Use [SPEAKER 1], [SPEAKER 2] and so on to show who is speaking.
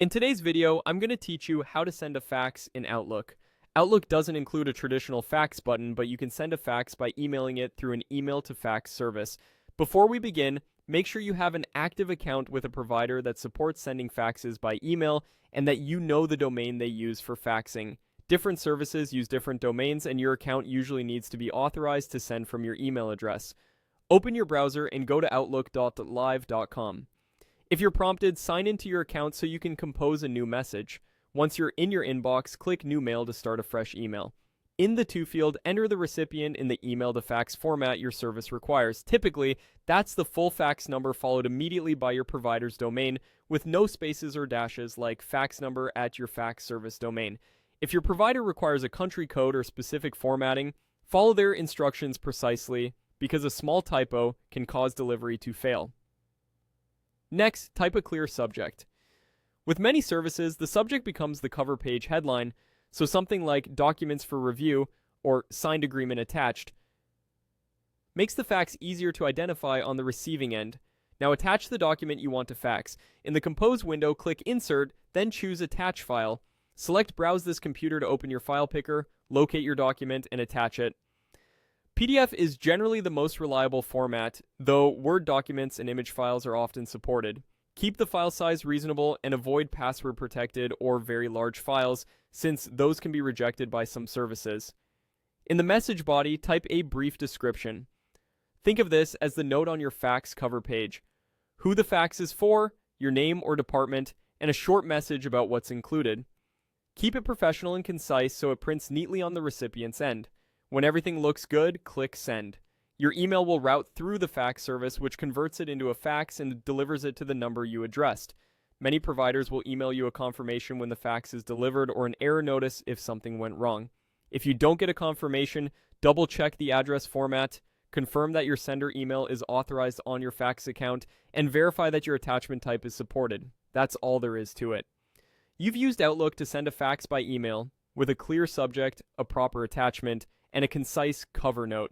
[SPEAKER 1] In today's video, I'm going to teach you how to send a fax in Outlook. Outlook doesn't include a traditional fax button, but you can send a fax by emailing it through an email to fax service. Before we begin, make sure you have an active account with a provider that supports sending faxes by email and that you know the domain they use for faxing. Different services use different domains, and your account usually needs to be authorized to send from your email address. Open your browser and go to outlook.live.com. If you're prompted, sign into your account so you can compose a new message. Once you're in your inbox, click New Mail to start a fresh email. In the To field, enter the recipient in the email to fax format your service requires. Typically, that's the full fax number followed immediately by your provider's domain with no spaces or dashes like fax number at your fax service domain. If your provider requires a country code or specific formatting, follow their instructions precisely because a small typo can cause delivery to fail. Next, type a clear subject. With many services, the subject becomes the cover page headline, so something like Documents for Review or Signed Agreement Attached makes the fax easier to identify on the receiving end. Now attach the document you want to fax. In the Compose window, click Insert, then choose Attach File. Select Browse this computer to open your file picker, locate your document, and attach it. PDF is generally the most reliable format, though Word documents and image files are often supported. Keep the file size reasonable and avoid password protected or very large files, since those can be rejected by some services. In the message body, type a brief description. Think of this as the note on your fax cover page: who the fax is for, your name or department, and a short message about what's included. Keep it professional and concise so it prints neatly on the recipient's end. When everything looks good, click Send. Your email will route through the fax service, which converts it into a fax and delivers it to the number you addressed. Many providers will email you a confirmation when the fax is delivered or an error notice if something went wrong. If you don't get a confirmation, double check the address format, confirm that your sender email is authorized on your fax account, and verify that your attachment type is supported. That's all there is to it. You've used Outlook to send a fax by email with a clear subject, a proper attachment, and a concise cover note.